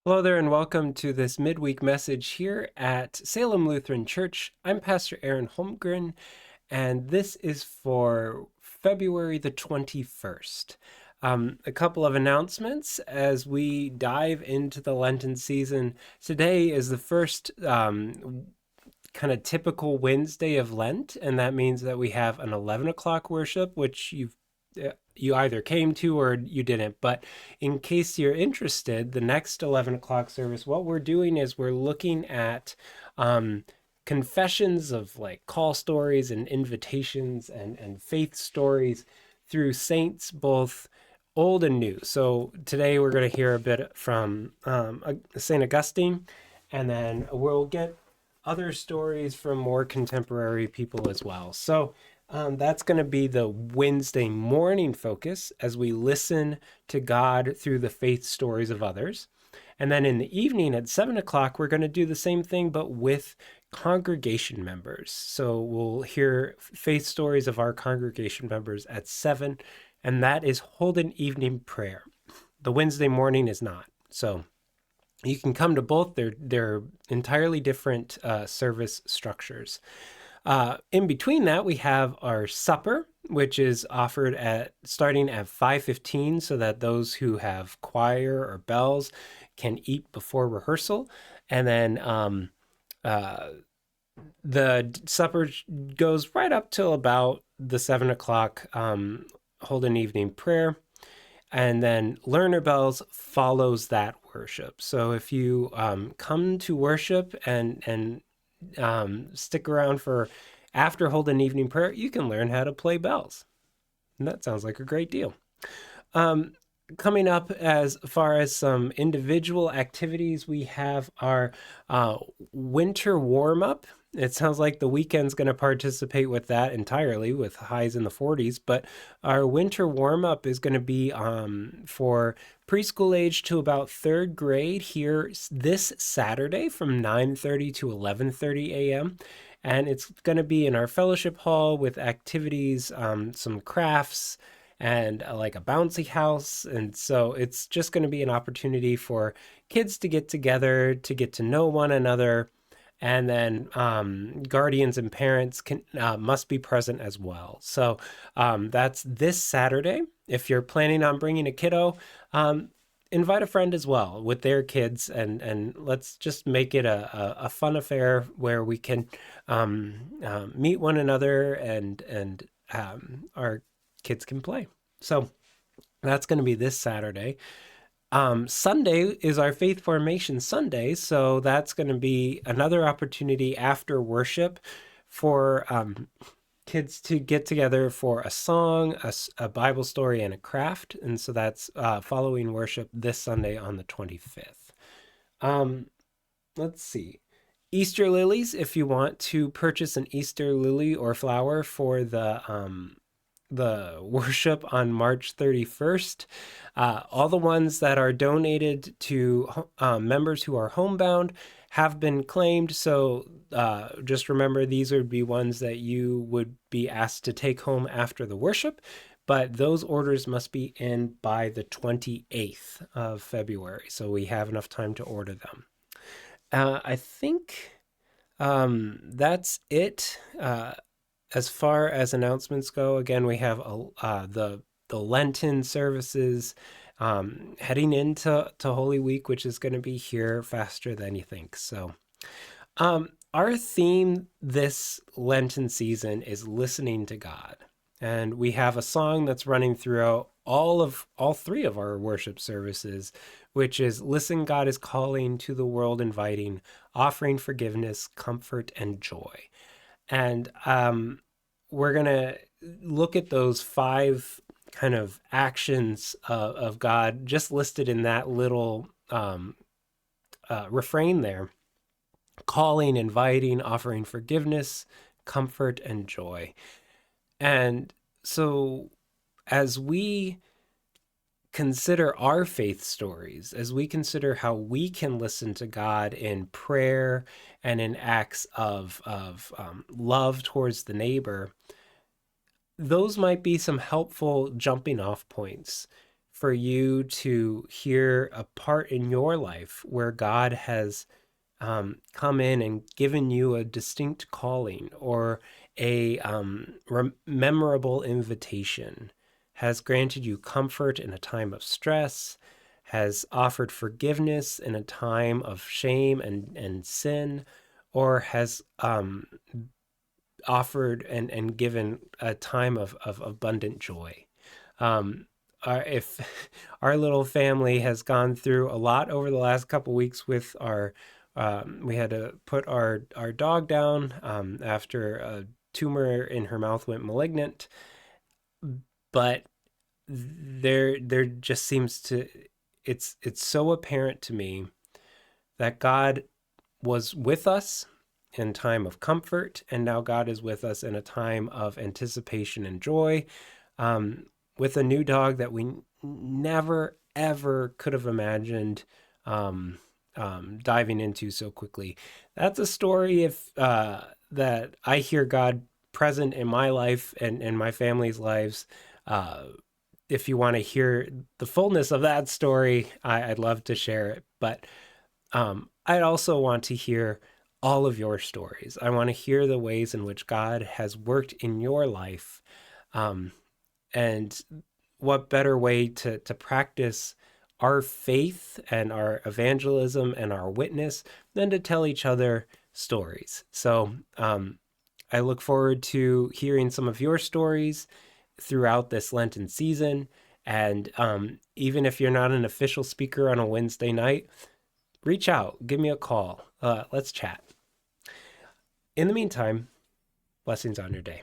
Hello there, and welcome to this midweek message here at Salem Lutheran Church. I'm Pastor Aaron Holmgren, and this is for February the 21st. A couple of announcements as we dive into the Lenten season. Today is the first kind of typical Wednesday of Lent, and that means that we have an 11 o'clock worship, which you either came to or you didn't. But in case you're interested, the next 11 o'clock service, what we're doing is we're looking at confessions of like call stories and invitations and faith stories through saints, both old and new. So today we're going to hear a bit from St. Augustine, and then we'll get other stories from more contemporary people as well. So that's going to be the Wednesday morning focus as we listen to God through the faith stories of others. And then in the evening at 7 o'clock, we're going to do the same thing, but with congregation members. So we'll hear faith stories of our congregation members at 7, and that is Holden evening prayer. The Wednesday morning is not. So you can come to both. They're entirely different service structures. In between that, we have our supper, which is offered at starting at 5:15, so that those who have choir or bells can eat before rehearsal, and then the supper goes right up till about the 7 o'clock Holden evening prayer, and then Learner Bells follows that worship. So if you come to worship and stick around for after Holden evening prayer, you can learn how to play bells. And that sounds like a great deal. Um, Coming up as far as some individual activities, we have our winter warm up. It sounds like the weekend's going to participate with that entirely, with highs in the 40s. But our winter warm up is going to be for preschool age to about third grade here this Saturday from 9:30 to 11:30 a.m. And it's going to be in our fellowship hall with activities, some crafts, and like a bouncy house. And so it's just going to be an opportunity for kids to get together, to get to know one another. And then guardians and parents must be present as well. So that's this Saturday. If you're planning on bringing a kiddo, invite a friend as well with their kids, and let's just make it a fun affair where we can meet one another, and our kids can play. So that's going to be this Saturday. Sunday is our Faith Formation Sunday, so that's going to be another opportunity after worship for kids to get together for a song, a Bible story, and a craft. And so that's following worship this Sunday on the 25th. Um, let's see. Easter lilies, if you want to purchase an Easter lily or flower for the worship on March 31st. All the ones that are donated to members who are homebound have been claimed. So just remember, these would be ones that you would be asked to take home after the worship. But those orders must be in by the 28th of February. So we have enough time to order them. I think that's it. As far as announcements go, again, we have the Lenten services heading into Holy Week, which is going to be here faster than you think. So, our theme this Lenten season is listening to God, and we have a song that's running throughout all three of our worship services, which is "Listen, God is calling to the world, inviting, offering forgiveness, comfort, and joy." And we're going to look at those five kind of actions of God just listed in that little refrain there: calling, inviting, offering forgiveness, comfort, and joy. And so as we consider our faith stories, as we consider how we can listen to God in prayer and in acts of love towards the neighbor, those might be some helpful jumping off points for you to hear a part in your life where God has come in and given you a distinct calling or a memorable invitation, has granted you comfort in a time of stress, has offered forgiveness in a time of shame and sin, or has offered and given a time of abundant joy. Um, if our little family has gone through a lot over the last couple weeks with our, we had to put our dog down after a tumor in her mouth went malignant, but there just seems to it's so apparent to me that God was with us in time of comfort, and now God is with us in a time of anticipation and joy, with a new dog that we never ever could have imagined diving into so quickly. That's a story if that I hear God present in my life and my family's lives. Uh, if you want to hear the fullness of that story, I'd love to share it. But I'd also want to hear all of your stories. I want to hear the ways in which God has worked in your life. Um, and what better way to practice our faith and our evangelism and our witness than to tell each other stories? So I look forward to hearing some of your stories throughout this Lenten season. And even if you're not an official speaker on a Wednesday night, reach out, give me a call. Let's chat. In the meantime, blessings on your day.